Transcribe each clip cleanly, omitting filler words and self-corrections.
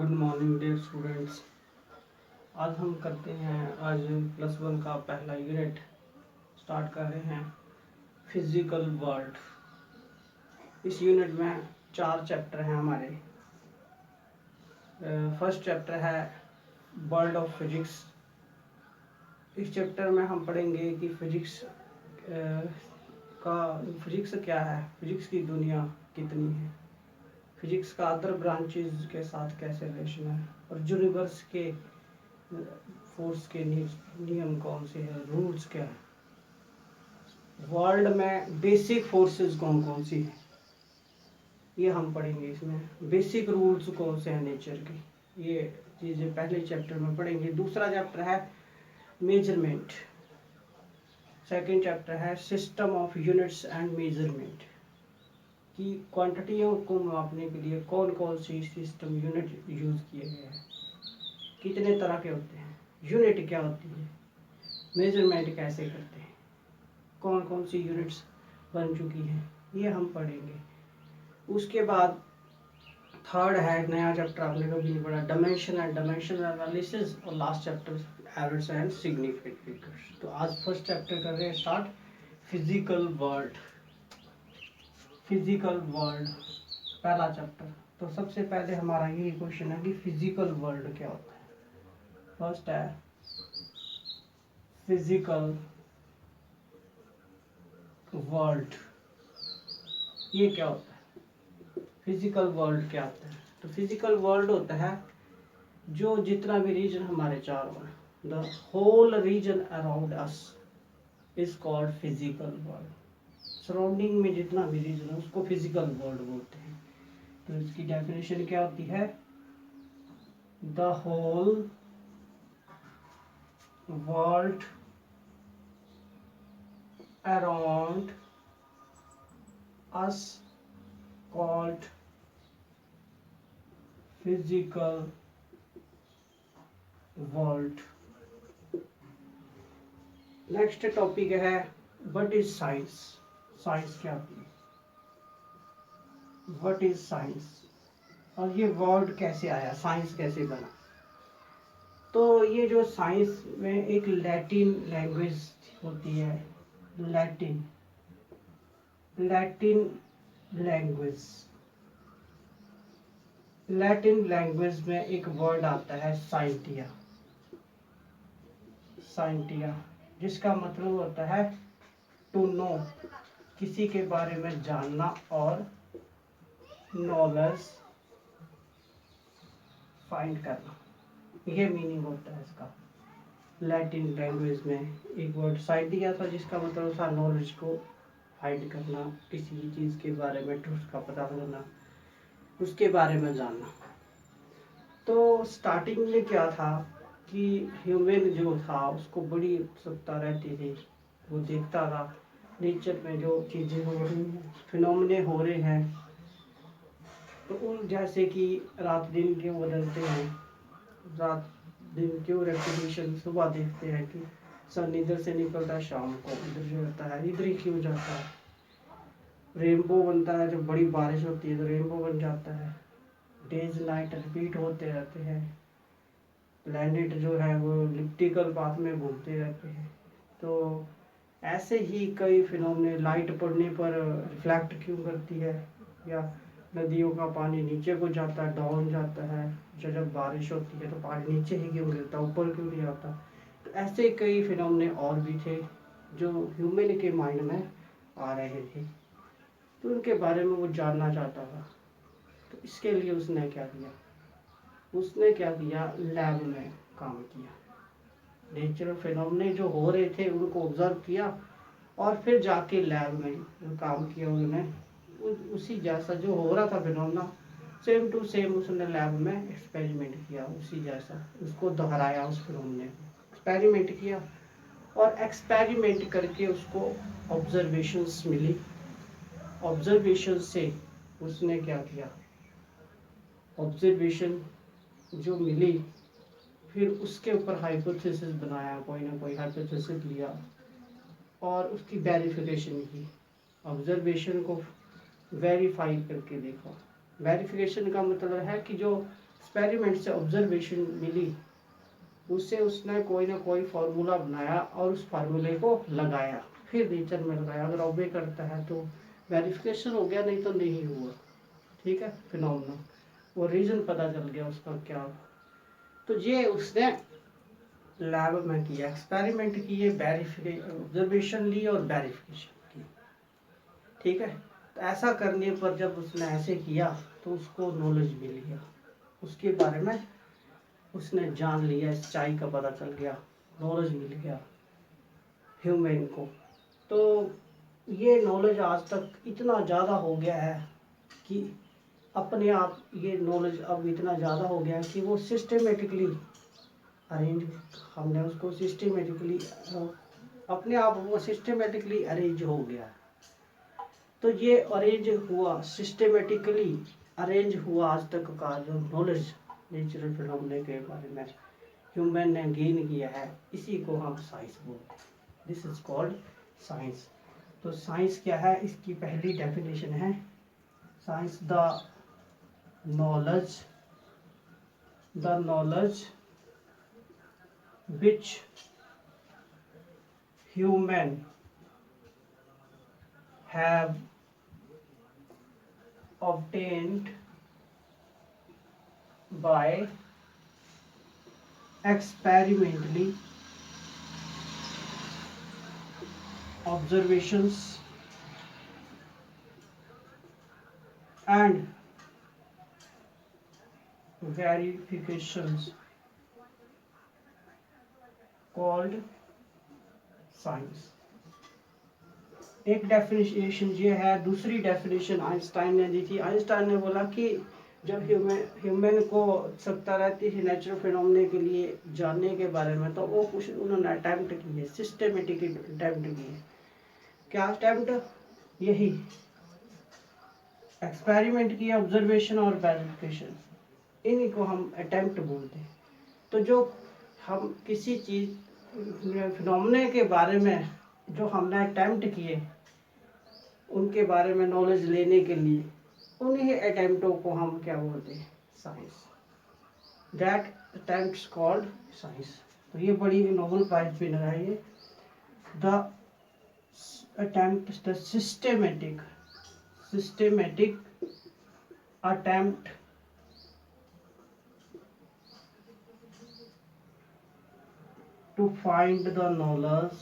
Good morning dear students. आज हम करते हैं +1 का पहला यूनिट स्टार्ट कर रहे हैं फिजिकल वर्ल्ड। इस यूनिट में 4 चैप्टर हैं हमारे। फर्स्ट चैप्टर है वर्ल्ड ऑफ फिजिक्स। इस चैप्टर में हम पढ़ेंगे कि फिजिक्स क्या है, फिजिक्स की दुनिया कितनी है, फिजिक्स का अदर ब्रांचेस के साथ कैसे रिलेशन है, और यूनिवर्स के फोर्स के नियम कौन से हैं, रूल्स क्या है, वर्ल्ड में बेसिक फोर्सेस कौन कौन सी हैं, ये हम पढ़ेंगे। इसमें बेसिक रूल्स कौन से हैं नेचर के, ये चीज़ें पहले चैप्टर में पढ़ेंगे। दूसरा चैप्टर है मेजरमेंट। सेकंड चैप्टर है system of units and measurement, कि क्वांटिटियों को मापने के लिए कौन कौन सी सिस्टम यूनिट यूज़ किए गए हैं, कितने तरह के होते हैं, यूनिट क्या होती है, मेजरमेंट कैसे करते हैं, कौन कौन सी यूनिट्स बन चुकी हैं, ये हम पढ़ेंगे। उसके बाद थर्ड है नया चैप्टर, आपने कभी नहीं पढ़ा, डायमेंशन एंड डायमेंशन एनालिसिस, और last chapter errors and significant figures. तो आज फर्स्ट चैप्टर कर रहे हैं start, physical world. Physical world पहला चैप्टर। तो सबसे पहले हमारा यही क्वेश्चन है कि फिजिकल वर्ल्ड क्या होता है। फर्स्ट है फिजिकल वर्ल्ड, ये क्या होता है, फिजिकल वर्ल्ड क्या होता है। तो फिजिकल वर्ल्ड होता है जो जितना भी रीजन हमारे चारों है, the whole region around us is called physical world. Surrounding में जितना भी रीजन है उसको फिजिकल वर्ल्ड बोलते हैं। तो इसकी डेफिनेशन क्या होती है, the whole world around us called physical world। Next topic है व्हाट इज साइंस। साइंस क्या होती है, व्हाट इज साइंस, और ये वर्ड कैसे आया, साइंस कैसे बना। तो ये जो साइंस में एक लैटिन लैंग्वेज होती है, लैटिन लैंग्वेज, लैटिन लैंग्वेज में एक वर्ड आता है साइंटिया। साइंटिया जिसका मतलब होता है टू नो, किसी के बारे में जानना, और नॉलेज फाइंड करना, ये मीनिंग होता है इसका। लैटिन लैंग्वेज में एक वर्ड साइंटिया था जिसका मतलब था नॉलेज को फाइंड करना, किसी भी चीज़ के बारे में उसका पता लगाना, उसके बारे में जानना। तो स्टार्टिंग में क्या था कि ह्यूमन जो था उसको बड़ी उत्सुकता रहती थी, वो देखता था नेचर में जो चीज़ें हो रही हैं, फिनोमिने हो रहे हैं, तो उन जैसे कि रात दिन क्यों बदलते हैं, रात दिन क्यों रेपिटेशन, सुबह देखते हैं कि सन इधर से निकलता है, शाम को इधर से होता है, इधर ही क्यों जाता है, रेनबो बनता है, जब बड़ी बारिश होती है तो रेनबो बन जाता है, डेज नाइट रिपीट होते रहते हैं, प्लैनेट जो है वो इलिप्टिकल पाथ में घूमते रहते हैं। तो ऐसे ही कई फिनोमेने, लाइट पड़ने पर रिफ्लेक्ट क्यों करती है, या नदियों का पानी नीचे को जाता है, डाउन जाता है, जब बारिश होती है तो पानी नीचे ही क्यों गिरता, ऊपर क्यों नहीं आता। तो ऐसे कई फिनोमेने और भी थे जो ह्यूमन के माइंड में आ रहे थे, तो उनके बारे में वो जानना चाहता था। तो इसके लिए उसने क्या किया, लैब में काम किया, नेचुरल फिनोमेने जो हो रहे थे उनको ऑब्जर्व किया, और फिर जाके लैब में काम किया उन्होंने। उसी जैसा जो हो रहा था फिनोमेना, सेम टू सेम उसने लैब में एक्सपेरिमेंट किया, उसी जैसा उसको दोहराया, उस फिनोमेने को एक्सपेरिमेंट किया, और एक्सपेरिमेंट करके उसको ऑब्जर्वेशंस मिली। ऑब्जर्वेशन से उसने क्या किया, ऑब्जर्वेशन जो मिली, फिर उसके ऊपर हाइपोथेसिस बनाया, कोई ना कोई हाइपोथेसिस लिया और उसकी वेरिफिकेशन की, ऑब्जर्वेशन को वेरीफाई करके देखा। वेरिफिकेशन का मतलब है कि जो एक्सपेरिमेंट से ऑब्जर्वेशन मिली, उससे उसने कोई ना कोई फार्मूला बनाया और उस फार्मूले को लगाया, फिर नेचर में लगाया। अगर ऑबे करता है तो वेरिफिकेशन हो गया, नहीं तो नहीं हुआ। ठीक है, फिनोमेना, वो रीजन पता चल गया उसका क्या। तो ये उसने लैब में किया, एक्सपेरिमेंट किए, ऑब्जर्वेशन ली और वेरिफिकेशन की। ठीक है, तो ऐसा करने पर जब उसने ऐसे किया तो उसको नॉलेज मिल गया, उसके बारे में उसने जान लिया, सच्चाई का पता चल गया, नॉलेज मिल गया ह्यूमन को। तो ये नॉलेज आज तक इतना ज़्यादा हो गया है कि अपने आप ये नॉलेज अब इतना ज़्यादा हो गया है कि वो सिस्टमेटिकली अरेंज, हमने उसको सिस्टमेटिकली अपने आप वो सिस्टमेटिकली अरेंज हो गया। तो ये अरेंज हुआ, सिस्टमेटिकली अरेंज हुआ आज तक का जो नॉलेज नेचुरल फिनोमेना के बारे में ह्यूमन ने गेन किया है, इसी को हम साइंस बोलते हैं। This is called science. तो साइंस क्या है, इसकी पहली डेफिनेशन है science the knowledge which human have obtained by experimentally observations and verifications called science। एक डेफिनेशन ये है। दूसरी डेफिनेशन आइंस्टाइन ने दी थी। आइंस्टाइन ने बोला कि जब ह्यूमन को उत्सुकता रहती है नेचुरल फिनोमेना के लिए जानने के बारे में, तो वो कुछ उन्होंने अटैम्प्ट किए, सिस्टमेटिक अटैम्प्ट किए। क्या अटैम्प्ट? यही एक्सपेरिमेंट किया, ऑब्जर्वेशन और वेरिफिकेशन, इन्हीं को हम अटैम्प्ट बोलते हैं। तो जो हम किसी चीज़ फिनोमेना के बारे में जो हमने अटैम्प्ट किए, उनके बारे में नॉलेज लेने के लिए, उन्हीं अटैम्प्टों को हम क्या बोलते हैं? Science. That attempts called science. तो ये बड़ी नोबेल प्राइज विनर है ये। The attempt, the systematic attempt to find the knowledge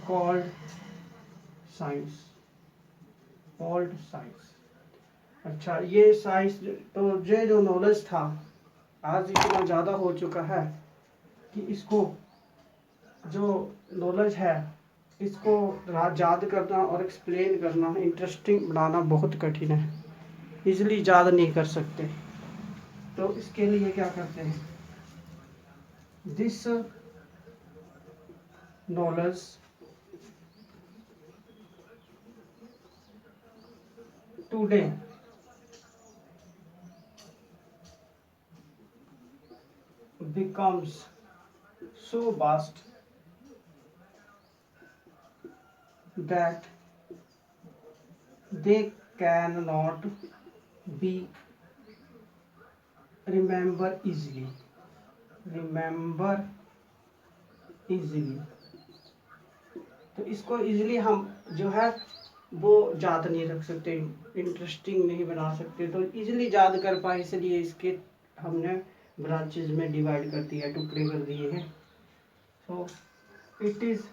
called science। अच्छा, ये साइंस, तो ये जो नॉलेज था आज इतना ज़्यादा हो चुका है कि इसको जो नॉलेज है इसको याद करना और एक्सप्लेन करना, इंटरेस्टिंग बनाना बहुत कठिन है, इजली याद नहीं कर सकते। तो इसके लिए क्या करते हैं? This knowledge today becomes so vast that they cannot be remember easily। तो इसको इजीली हम जो है वो याद नहीं रख सकते, इंटरेस्टिंग नहीं बना सकते। तो इजीली याद कर पाए इसलिए इसके हमने ब्रांचेज में डिवाइड कर दिया, टुकड़े कर दिए हैं। So it is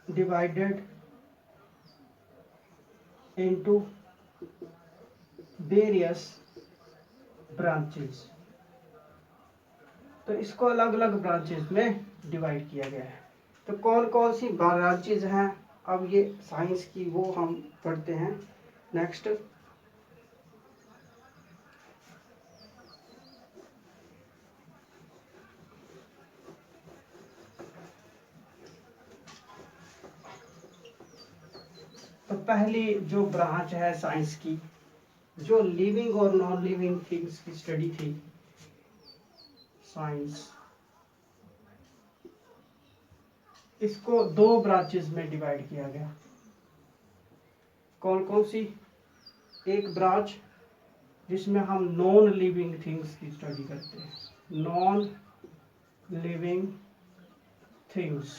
divided into various branches. तो इसको अलग अलग ब्रांचेस में डिवाइड किया गया है। तो कौन कौन सी ब्रांचेज हैं अब ये साइंस की, वो हम पढ़ते हैं नेक्स्ट। तो पहली जो ब्रांच है साइंस की, जो लिविंग और नॉन लिविंग थिंग्स की स्टडी थी, साइंस इसको दो ब्रांचेस में डिवाइड किया गया। कौन कौन सी? एक ब्रांच जिसमें हम नॉन लिविंग थिंग्स की स्टडी करते हैं, नॉन लिविंग थिंग्स,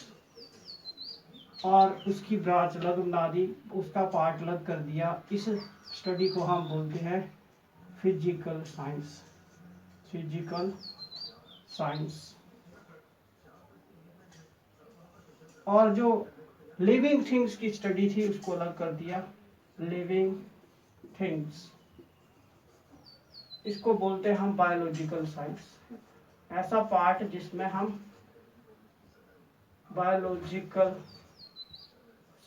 और उसकी ब्रांच अलग बना दी, उसका पार्ट अलग कर दिया। इस स्टडी को हम बोलते हैं फिजिकल साइंस। Physical science. और जो लिविंग थिंग्स की स्टडी थी उसको अलग कर दिया, लिविंग थिंग्स। इसको बोलते हैं हम बायोलॉजिकल साइंस। ऐसा पार्ट जिसमें हम बायोलॉजिकल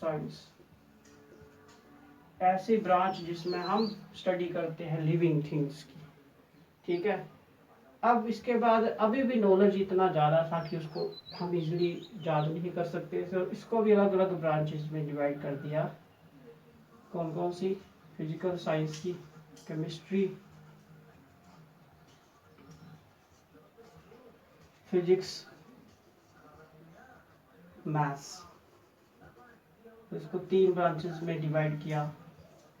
साइंस, ऐसी ब्रांच जिसमें हम स्टडी करते हैं लिविंग थिंग्स की। ठीक है। अब इसके बाद अभी भी नॉलेज इतना ज़्यादा था कि उसको हम इजीली याद नहीं कर सकते, तो इसको भी अलग अलग ब्रांचेस में डिवाइड कर दिया। कौन कौन सी? फिजिकल साइंस की केमिस्ट्री, फिजिक्स, मैथ्स। तो इसको तीन ब्रांचेस में डिवाइड किया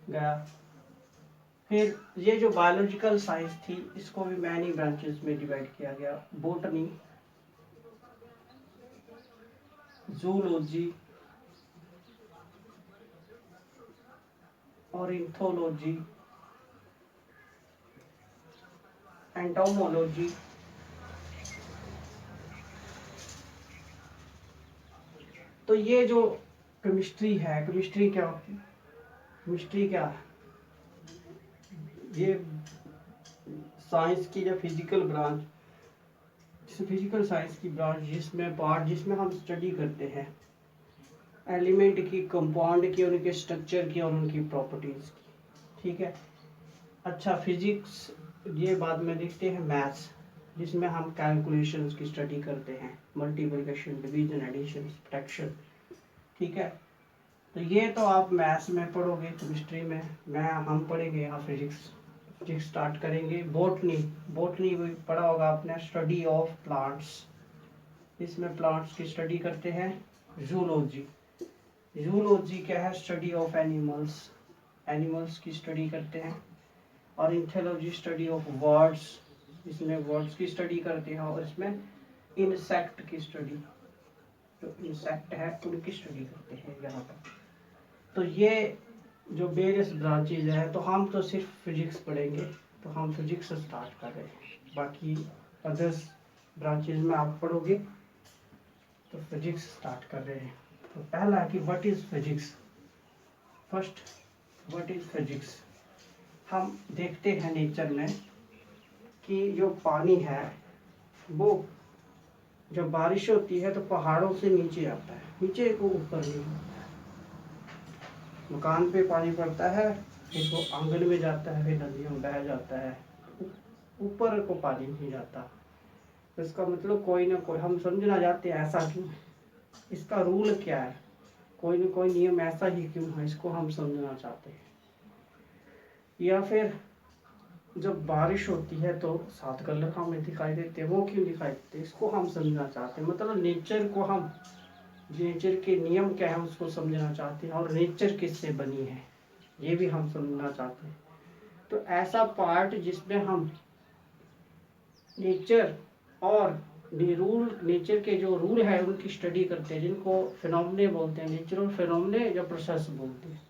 गया। फिर ये जो बायोलॉजिकल साइंस थी इसको भी मैनी ब्रांचेस में डिवाइड किया गया, बॉटनी, जूलॉजी, ऑर्निथोलॉजी, एंटोमोलॉजी। तो ये जो केमिस्ट्री है, केमिस्ट्री क्या होती है? केमिस्ट्री क्या है? ये साइंस की या फिजिकल ब्रांच, फिजिकल साइंस की ब्रांच जिसमें पार्ट जिसमें हम स्टडी करते हैं एलिमेंट की, कंपाउंड की, उनके स्ट्रक्चर की और उनकी प्रॉपर्टीज की। ठीक है। अच्छा, फिजिक्स ये बाद में देखते हैं। मैथ्स जिसमें हम कैलकुलेशंस की स्टडी करते हैं, मल्टीप्लिकेशन, डिवीजन, एडिशन, सब्ट्रैक्शन। ठीक है। तो ये तो आप मैथ्स में पढ़ोगे, केमिस्ट्री में हम पढ़ेंगे यहाँ फिजिक्स। फिजिक्स स्टार्ट करेंगे। बॉटनी, बॉटनी भी पढ़ा होगा आपने, स्टडी ऑफ प्लांट्स, इसमें प्लांट्स की स्टडी करते हैं। जूलॉजी, जूलॉजी क्या है? स्टडी ऑफ एनिमल्स, एनिमल्स की स्टडी करते हैं। और इंथोलॉजी, स्टडी ऑफ वर्ड्स, इसमें वर्ड्स की स्टडी करते हैं। और इसमें इंसेक्ट की स्टडी, जो इंसेक्ट है उनकी स्टडी करते हैं यहाँ पर। तो ये जो वेरियस ब्रांचेज है, तो हम तो सिर्फ फिजिक्स पढ़ेंगे, तो हम फिजिक्स से स्टार्ट कर रहे हैं। बाकी अदर्स ब्रांचेज में आप पढ़ोगे, तो फिजिक्स स्टार्ट कर रहे हैं। तो पहला कि what is physics. First, what is physics. हम देखते हैं नेचर में कि जो पानी है वो जब बारिश होती है तो पहाड़ों से नीचे आता है, नीचे को ऊपर नहीं होता है। मकान पे पानी पड़ता है, फिर वो आंगन में जाता है, फिर नदियों में बह जाता है, ऊपर को पानी नहीं जाता। तो इसका मतलब कोई ना कोई, हम समझना चाहते हैं ऐसा क्यों, इसका रूल क्या है, कोई ना कोई नियम ऐसा ही क्यों है, इसको हम समझना चाहते हैं। या फिर जब बारिश होती है तो 7 कलर हमें दिखाई देते हैं, वो क्यों दिखाई देते हैं, इसको हम समझना चाहते हैं। मतलब नेचर को हम, नेचर के नियम क्या है उसको समझना चाहते हैं, और नेचर किससे बनी है ये भी हम समझना चाहते हैं। तो ऐसा पार्ट जिसमें हम नेचर और रूल, नेचर के जो रूल है उनकी स्टडी करते हैं, जिनको फिनोमेने बोलते हैं, नेचुरल फिनोमेने या प्रोसेस बोलते हैं।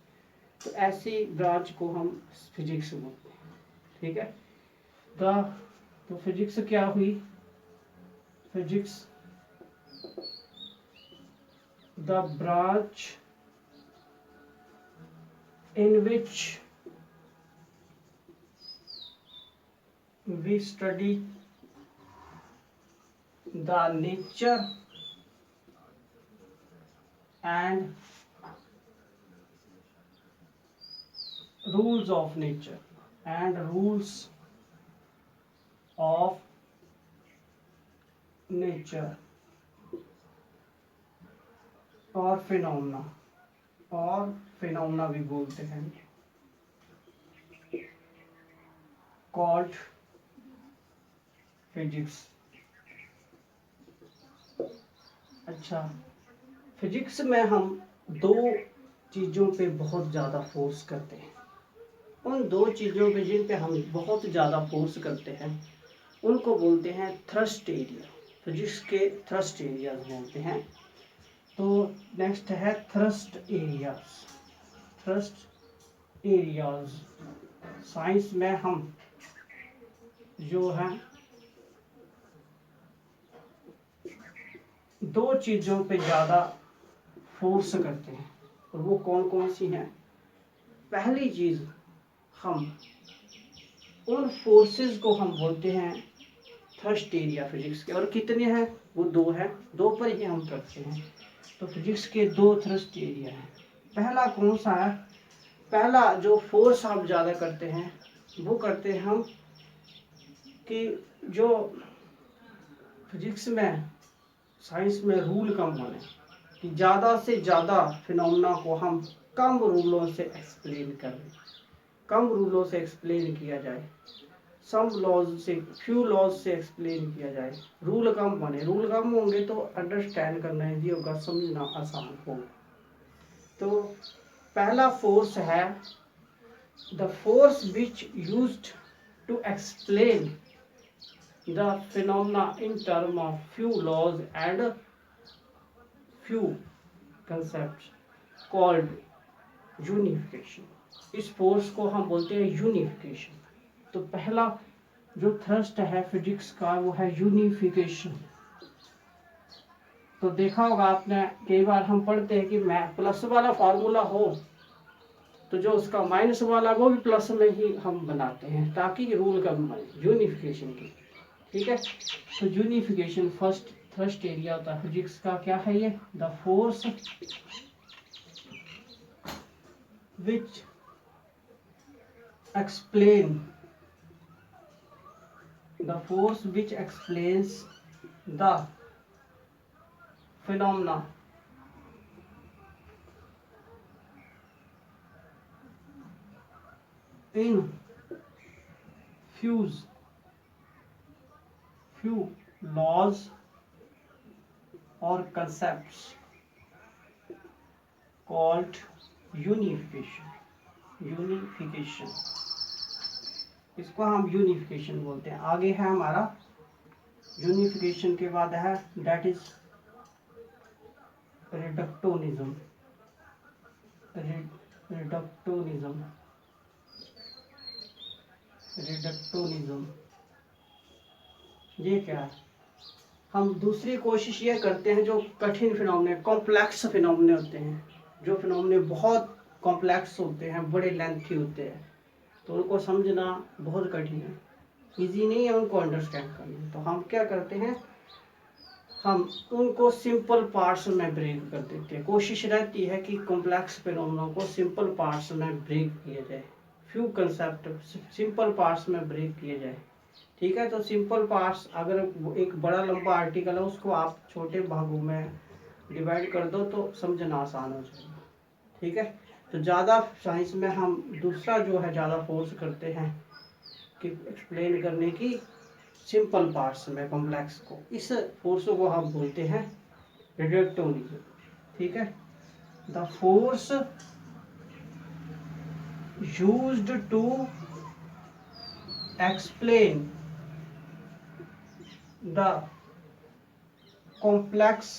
तो ऐसी ब्रांच को हम फिजिक्स बोलते हैं। ठीक है। तो फिजिक्स क्या हुई? Physics the branch in which we study the nature and rules of nature and rules of nature और फिनोमेना भी बोलते हैं, called physics। अच्छा, फिजिक्स में हम दो चीज़ों पे बहुत ज़्यादा फोर्स करते हैं। उन दो चीज़ों पे जिन पे हम बहुत ज़्यादा फोर्स करते हैं उनको बोलते हैं थ्रस्ट एरिया। फिजिक्स के थ्रस्ट एरियाज बोलते हैं। तो नेक्स्ट है thrust areas. Thrust areas science में हम जो है दो चीज़ों पे ज़्यादा फोर्स करते हैं और वो कौन कौन सी हैं। पहली चीज़, हम उन फोर्सेस को हम बोलते हैं थ्रस्ट एरिया फिजिक्स के। और कितने हैं? वो दो हैं, दो पर ही हम करते हैं। तो फिजिक्स के दो थ्रस्ट एरिया हैं। पहला कौन सा है? पहला जो फोर्स हम ज़्यादा करते हैं वो करते हैं हम कि जो फिजिक्स में साइंस में रूल कम बने, कि ज़्यादा से ज़्यादा फिनोमेना को हम कम रूलों से एक्सप्लेन करें, कम रूलों से एक्सप्लेन किया जाए, सम लॉज से, फ्यू लॉज से एक्सप्लेन किया जाए। रूल कम बने, रूल कम होंगे तो अंडरस्टैंड करना ईजी होगा, समझना आसान होगा। तो पहला फोर्स है the force which used to explain the phenomena in terms of few laws and few concepts called unification। इस फोर्स को हम बोलते हैं यूनिफिकेशन। तो पहला जो थ्रस्ट है फिजिक्स का वो है यूनिफिकेशन। तो देखा होगा आपने, कई बार हम पढ़ते हैं कि प्लस वाला फार्मूला हो तो जो उसका माइनस वाला वो भी प्लस में ही हम बनाते हैं ताकि रूल कम बने, यूनिफिकेशन की। ठीक है। तो यूनिफिकेशन फर्स्ट थ्रस्ट एरिया होता है फिजिक्स का। क्या है ये? The force which explain the force which explains the phenomena in few laws or concepts called unification. इसको हम यूनिफिकेशन बोलते हैं। आगे है हमारा यूनिफिकेशन के बाद है दैट इज रिडक्टोनिज्म। रिडक्टोनिज्म ये क्या है? हम दूसरी कोशिश ये करते हैं जो कठिन फिनोमेने, कॉम्प्लेक्स फिनोमेने होते हैं, जो फिनोमेने बहुत कॉम्प्लेक्स होते हैं, बड़े लेंथी होते हैं, तो उनको समझना बहुत कठिन है, इजी नहीं है उनको अंडरस्टैंड करना। तो हम क्या करते हैं, हम उनको सिंपल पार्ट्स में ब्रेक कर देते हैं। कोशिश रहती है कि कॉम्प्लेक्स फिनोमेना को सिंपल पार्ट्स में ब्रेक किया जाए, फ्यू कंसेप्ट सिंपल पार्ट्स में ब्रेक किया जाए। ठीक है। तो सिंपल पार्ट्स, अगर एक बड़ा लंबा आर्टिकल है उसको आप छोटे भागों में डिवाइड कर दो तो समझना आसान हो जाएगा। ठीक है। तो ज़्यादा साइंस में हम दूसरा जो है ज़्यादा फोर्स करते हैं कि एक्सप्लेन करने की सिंपल पार्ट्स में कॉम्प्लेक्स को। इस फोर्स को हम बोलते हैं रिडक्टोनिज्म। ठीक है। The force used to explain the complex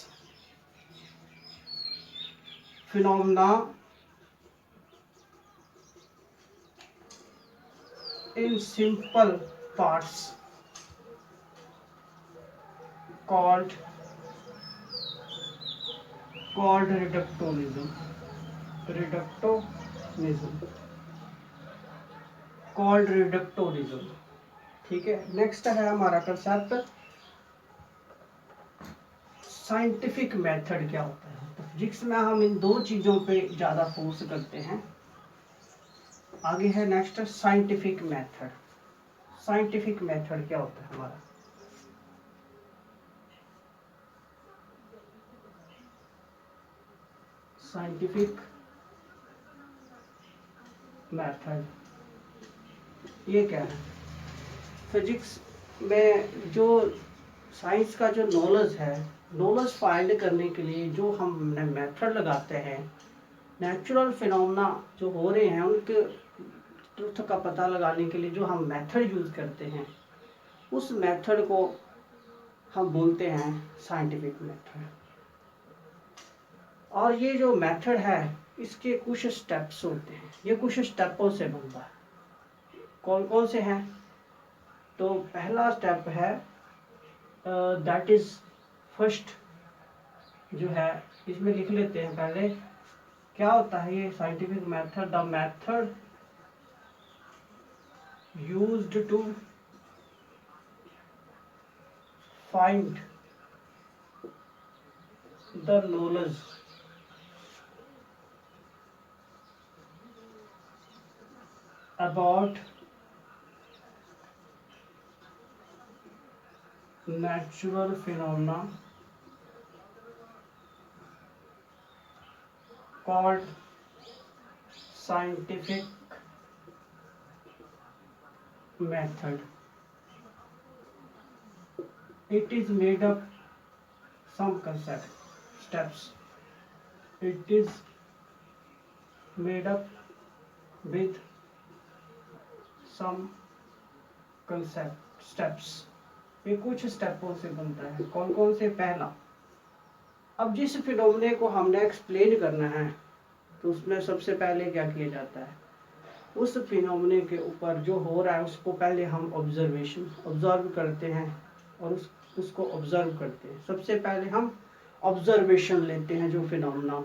phenomena in simple parts called reductionism। called reductionism। ठीक है। नेक्स्ट है हमारा कंसेप्ट साइंटिफिक मेथड। क्या होता है? तो फिजिक्स में हम इन दो चीज़ों पे ज़्यादा फोर्स करते हैं। आगे है next scientific method. Scientific method क्या होता है हमारा? साइंटिफिक मेथड ये क्या है? फिजिक्स में जो साइंस का जो नॉलेज है नॉलेज फाइंड करने के लिए जो हम मेथड लगाते हैं, नेचुरल फिनोमेना जो हो रहे हैं उनके ट्रुथ का पता लगाने के लिए जो हम मेथड यूज करते हैं, उस मेथड को हम बोलते हैं साइंटिफिक मेथड। और ये जो मेथड है इसके कुछ स्टेप्स होते हैं, ये कुछ स्टेपों से बनता है। कौन कौन से हैं? तो पहला स्टेप है दैट इज फर्स्ट, जो है इसमें लिख लेते हैं पहले क्या होता है ये scientific method. The method used to find the knowledge about natural phenomena called scientific method. It is made up some concept steps. It is made up with some concept steps. ये कुछ स्टेपों से बनता है। कौन कौन से? पहला, अब जिस फिनोमेने को हमने एक्सप्लेन करना है तो उसमें सबसे पहले क्या किया जाता है, उस फिनोमेने के ऊपर जो हो रहा है उसको पहले हम ऑब्जर्व करते हैं और उसको ऑब्जर्व करते हैं। सबसे पहले हम ऑब्जर्वेशन लेते हैं, जो फिनोमेना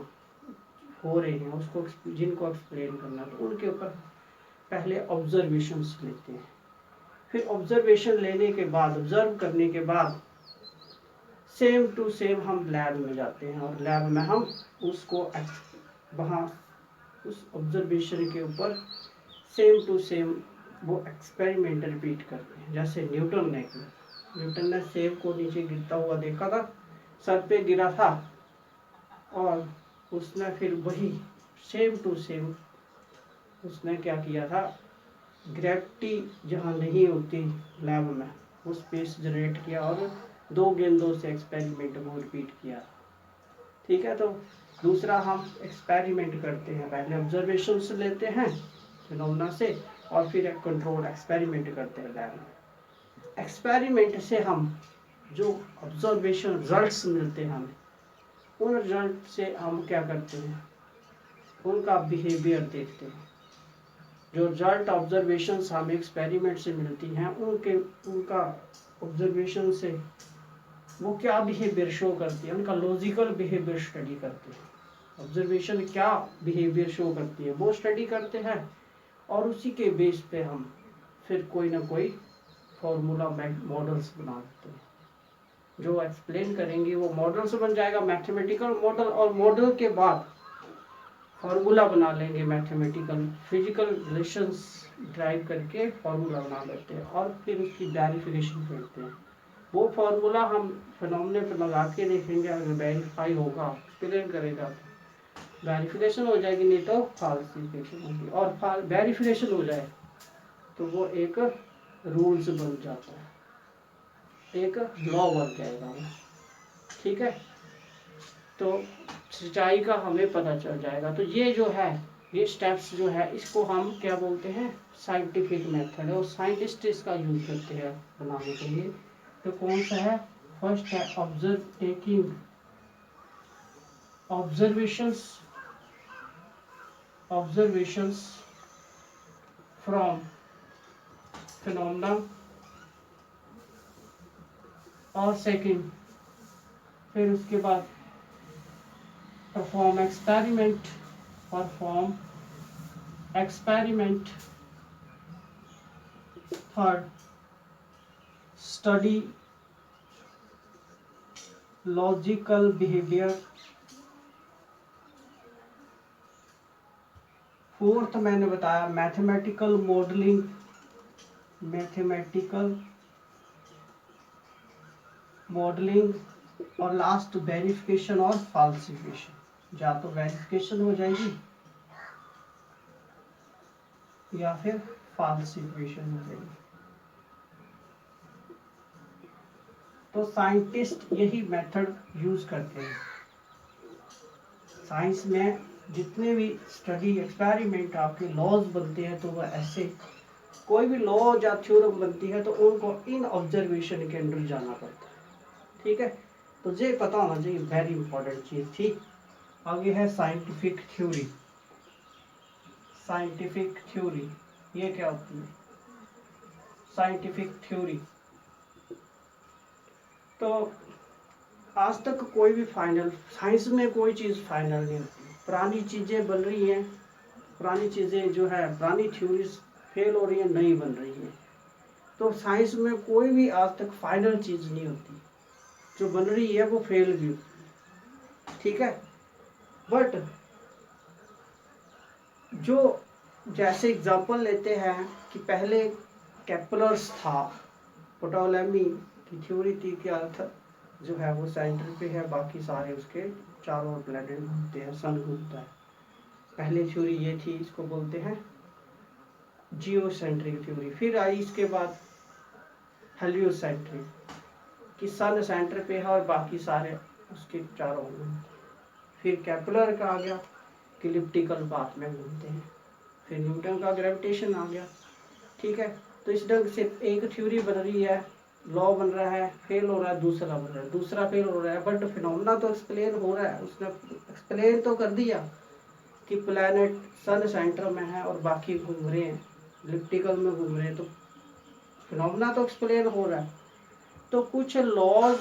हो रहे हैं उसको जिनको एक्सप्लेन करना है तो उनके ऊपर पहले ऑब्जर्वेशंस लेते हैं। फिर ऑब्जर्वेशन लेने के बाद, ऑब्जर्व करने के बाद सेम टू सेम हम लैब में जाते हैं और लैब में हम उसको वहाँ उस ऑब्जर्वेशन के ऊपर सेम टू सेम वो एक्सपेरिमेंट रिपीट करते हैं। जैसे न्यूटन ने सेब को नीचे गिरता हुआ देखा था, सर पे गिरा था और उसने फिर वही सेम टू सेम उसने क्या किया था, ग्रेविटी जहाँ नहीं होती लैब में उस स्पेस जनरेट किया और 2 गेंदों से एक्सपेरिमेंट को रिपीट किया। ठीक है, तो दूसरा हम एक्सपेरिमेंट करते हैं, पहले ऑब्जर्वेशंस लेते हैं फिनोमेना से और फिर एक कंट्रोल एक्सपेरिमेंट करते हैं लैब में। एक्सपेरिमेंट से हम जो ऑब्जर्वेशन रिजल्ट्स मिलते हैं हमें, उन रिजल्ट से हम क्या करते हैं, उनका बिहेवियर देखते हैं। जो रिजल्ट ऑब्जर्वेशन हमें एक्सपेरिमेंट से मिलती हैं उनका ऑब्जर्वेशन से वो क्या बिहेवियर शो करती है, उनका लॉजिकल बिहेवियर स्टडी करते हैं। ऑब्जर्वेशन क्या बिहेवियर शो करती है वो स्टडी करते हैं और उसी के बेस पे हम फिर कोई ना कोई फॉर्मूला मॉडल्स बना देते हैं। जो एक्सप्लेन करेंगे वो मॉडल्स बन जाएगा, मैथमेटिकल मॉडल, और मॉडल के बाद फार्मूला बना लेंगे मैथमेटिकल, फिजिकल रिलेशंस ड्राइव करके फार्मूला बना लेते हैं और फिर उसकी वेरिफिकेशन करते हैं। वो फार्मूला हम फिनोमेने पर लगा के देखेंगे, अगर वेरीफाई होगा एक्सप्लेन करेगा तो वेरिफिकेशन हो जाएगी, नहीं तो फॉल्सिफिकेशन होगी। और वेरिफिकेशन हो जाए तो वो एक रूल्स बन जाता है, एक लॉ बन जाएगा। ठीक है, तो सच्चाई का हमें पता चल जाएगा। तो ये जो है, ये स्टेप्स जो है इसको हम क्या बोलते हैं, साइंटिफिक मेथड है और साइंटिस्ट इसका यूज करते हैं बनाने के लिए। तो कौन सा है? फर्स्ट है टेकिंग ऑब्जर्वेशंस फ्रॉम फिनोमेना, और सेकंड फिर उसके बाद perform experiment, third study logical behavior, fourth मैंने बताया मैथमेटिकल मॉडलिंग, और लास्ट वेरिफिकेशन और फॉल्सिफिकेशन। या तो वेरिफिकेशन हो जाएगी या फिर फॉल्सिफिकेशन हो जाएगी। तो साइंटिस्ट यही मेथड यूज करते हैं। साइंस में जितने भी स्टडी एक्सपेरिमेंट आपके लॉज बनते हैं तो वह ऐसे, कोई भी लॉ या थ्योरम बनती है तो उनको इन ऑब्जर्वेशन के अंदर जाना पड़ता है। ठीक है, तो ये पता होना चाहिए, वेरी इंपॉर्टेंट चीज। ठीक, आगे है साइंटिफिक थ्योरी। साइंटिफिक थ्योरी ये क्या होती है? साइंटिफिक थ्योरी तो आज तक कोई भी फाइनल, साइंस में कोई चीज़ फाइनल नहीं होती। पुरानी चीज़ें बन रही हैं, पुरानी चीज़ें जो है, पुरानी थ्योरीज फेल हो रही हैं, नई बन रही हैं। तो साइंस में कोई भी आज तक फाइनल चीज़ नहीं होती, जो बन रही है वो फेल भी होती। ठीक है, बट जो, जैसे एग्जांपल लेते हैं कि पहले केपलर्स था, प्टोलेमी की थ्योरी थी कि अर्थ जो है वो सेंटर पे है, बाकी सारे उसके चारों ओर प्लैनेट घूमते हैं, सन घूमता है। पहले थ्योरी ये थी, इसको बोलते हैं जियोसेंट्रिक थ्योरी। फिर आई इसके बाद हेलियोसेंट्रिक, कि सन सेंटर पे है और बाकी सारे उसके चारों ओर घूमते हैं। फिर केपलर का आ गया कि इलिप्टिकल पाथ में घूमते हैं। फिर न्यूटन का ग्रेविटेशन आ गया। ठीक है, तो इस ढंग से एक थ्योरी बन रही है, लॉ बन रहा है, फेल हो रहा है, दूसरा बन रहा है, दूसरा फेल हो रहा है, बट फिनोमेना तो एक्सप्लेन हो रहा है। उसने एक्सप्लेन तो कर दिया कि प्लैनेट सन सेंटर में है और बाकी घूम रहे हैं, इलिप्टिकल में घूम रहे हैं, तो फिनोमेना तो एक्सप्लेन हो रहा है। तो कुछ लॉज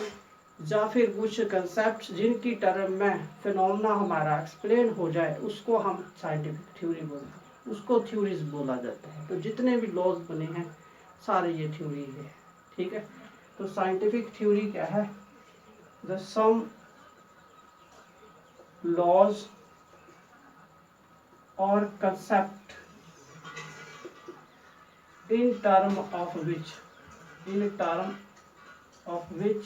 या फिर कुछ कंसेप्ट जिनकी टर्म में फिनोमेना हमारा एक्सप्लेन हो जाए, उसको हम साइंटिफिक थ्योरी बोलते हैं, उसको थ्योरीज बोला जाता है। तो जितने भी लॉज बने हैं सारे ये थ्योरी है। ठीक है, तो साइंटिफिक थ्योरी क्या है? द सम लॉज और concept in term of which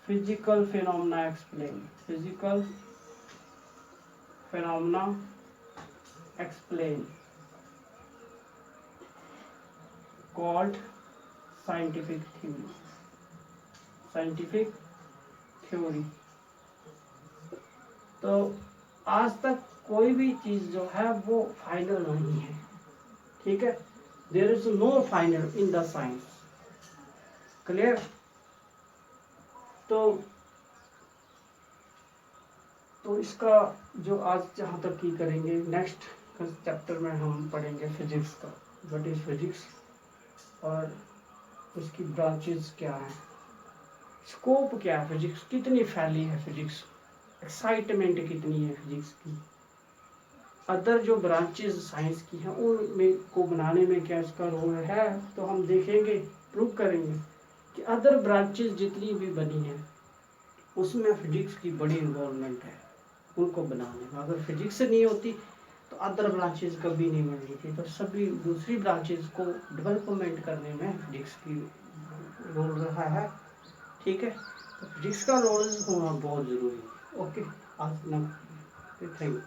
physical phenomena explain called scientific theory। तो आज तक कोई भी चीज जो है वो फाइनल नहीं है। ठीक है, there is no final in the science. Clear? तो इसका जो आज जहाँ तक की करेंगे, नेक्स्ट चैप्टर में हम पढ़ेंगे फिजिक्स का, व्हाट इज फिजिक्स और उसकी ब्रांचेस क्या है, स्कोप क्या है, फिजिक्स कितनी फैली है, फिजिक्स एक्साइटमेंट कितनी है फिजिक्स की, अदर जो ब्रांचेस साइंस की हैं उनमें को बनाने में क्या इसका रोल है। तो हम देखेंगे, प्रूव करेंगे कि अदर ब्रांचेस जितनी भी बनी हैं उसमें फिजिक्स की बड़ी इन्वॉल्वमेंट है उनको बनाने में। अगर फिजिक्स नहीं होती तो अदर ब्रांचेस कभी नहीं बनी थी। तो सभी दूसरी ब्रांचेस को डेवलपमेंट करने में फिजिक्स की रोल रहा है। ठीक है, तो फिजिक्स का रोल होना बहुत ज़रूरी है। ओके, आज ना, थैंक यू।